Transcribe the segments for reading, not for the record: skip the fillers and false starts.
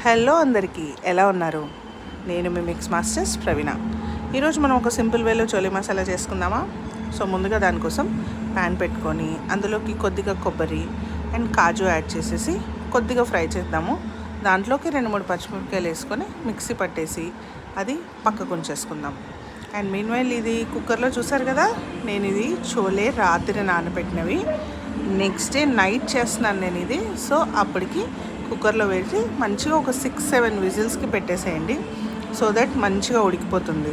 Hello అందరికీ, ఎలా ఉన్నారు? నేను మీ మిక్స్ మాస్టర్స్ ప్రవీణ. ఈరోజు మనం ఒక సింపుల్ వేలో చోలే మసాలా చేసుకుందామా? సో ముందుగా దానికోసం ప్యాన్ పెట్టుకొని అందులోకి కొద్దిగా కొబ్బరి అండ్ కాజు యాడ్ చేసేసి కొద్దిగా ఫ్రై చేద్దాము. దాంట్లోకి 2-3 పచ్చిమిరపకాయలు వేసుకొని మిక్సీ పట్టేసి అది పక్కకు ఉంచేసుకుందాం. అండ్ మీన్వైల్ ఇది కుక్కర్లో చూసారు కదా, నేను ఇది చోలే రాత్రి నానబెట్టినవి, నెక్స్ట్ డే నైట్ చేస్తున్నాను నేను ఇది. సో అప్పటికి కుక్కర్లో వేసి మంచిగా ఒక 6-7 విజిల్స్కి పెట్టేసేయండి, సో దట్ మంచిగా ఉడికిపోతుంది.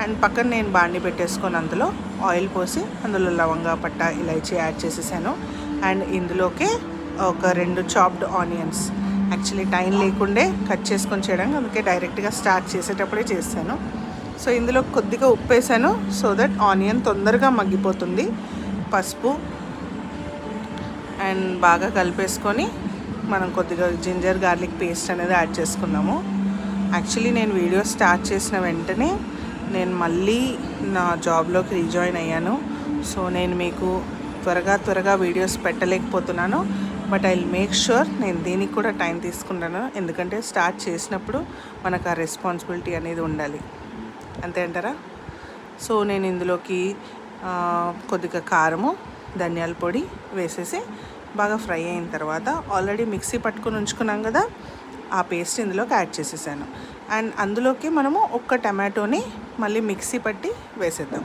అండ్ పక్కన నేను బాండి పెట్టేసుకొని అందులో ఆయిల్ పోసి అందులో లవంగా పట్ట ఇలైచీ యాడ్ చేసేసాను. అండ్ ఇందులోకే ఒక 2 చాప్డ్ ఆనియన్స్, యాక్చువల్లీ టైం లేకుండే కట్ చేసుకొని చేయడానికి, అందుకే డైరెక్ట్గా స్టార్ట్ చేసేటప్పుడే చేశాను. సో ఇందులో కొద్దిగా ఉప్పు వేసాను సో దట్ ఆనియన్ తొందరగా మగ్గిపోతుంది. పసుపు అండ్ బాగా కలిపేసుకొని మనం కొద్దిగా జింజర్ గార్లిక్ పేస్ట్ అనేది యాడ్ చేసుకుందాము. యాక్చువల్లీ నేను వీడియో స్టార్ట్ చేసిన వెంటనే నేను మళ్ళీ నా జాబ్లోకి రీజాయిన్ అయ్యాను. సో నేను మీకు త్వరగా వీడియోస్ పెట్టలేకపోతున్నాను, but I will make sure నేను దీనికి కూడా టైం తీసుకుంటాను. ఎందుకంటే స్టార్ట్ చేసినప్పుడు మనకు ఆ రెస్పాన్సిబిలిటీ అనేది ఉండాలి, అంతే అంటారా? సో నేను ఇందులోకి కొద్దిగా కారము, ధనియాల పొడి వేసేసి బాగా ఫ్రై అయిన తర్వాత ఆల్రెడీ మిక్సీ పట్టుకొని ఉంచుకున్నాం కదా, ఆ పేస్ట్ ఇందులోకి యాడ్ చేసేసాను. అండ్ అందులోకి మనము ఒక్క టమాటోని మళ్ళీ మిక్సీ పట్టి వేసేద్దాం.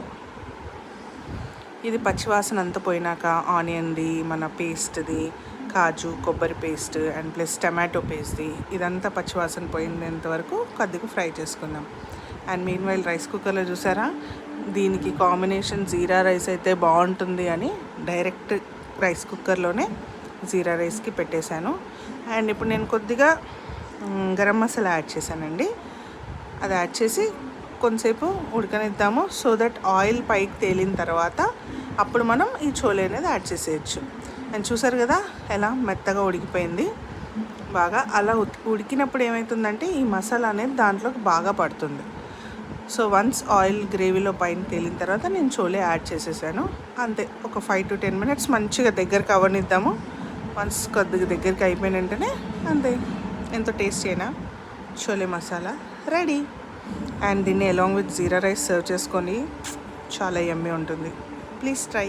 ఇది పచ్చివాసన అంతా పోయినాక ఆనియన్ది, మన పేస్ట్ది, కాజు కొబ్బరి పేస్ట్ అండ్ ప్లస్ టమాటో పేస్ట్ది ఇదంతా పచ్చివాసన పోయినంత వరకు కొద్దిగా ఫ్రై చేసుకుందాం. అండ్ మీన్వైల్ రైస్ కుక్కర్లో చూసారా, దీనికి కాంబినేషన్ జీరా రైస్ అయితే బాగుంటుంది అని డైరెక్ట్ రైస్ కుక్కర్లోనే జీరా రైస్కి పెట్టేశాను. అండ్ ఇప్పుడు నేను కొద్దిగా గరం మసాలా యాడ్ చేశానండి. అది యాడ్ చేసి కొంతసేపు ఉడకనిద్దాము, సో దట్ ఆయిల్ పైకి తేలిన తర్వాత అప్పుడు మనం ఈ చోలే అనేది యాడ్ చేసేయచ్చు. అండ్ చూసారు కదా ఎలా మెత్తగా ఉడికిపోయింది. బాగా అలా ఉడికినప్పుడు ఏమవుతుందంటే ఈ మసాలా అనేది దాంట్లోకి బాగా పడుతుంది. సో వన్స్ ఆయిల్ గ్రేవీలో పైన తేలిన తర్వాత నేను చోలే యాడ్ చేసేసాను. అంతే, ఒక 5 to 10 minutes మంచిగా దగ్గరికి అవ్వనిద్దాము. వన్స్ కొద్దిగా దగ్గరికి అయిపోయిన వెంటనే అంతే, ఎంతో టేస్టీ అయినా చోలే మసాలా రెడీ. అండ్ దీన్ని along with jeera rice serve చేసుకొని చాలా యమ్మీ ఉంటుంది. Please try.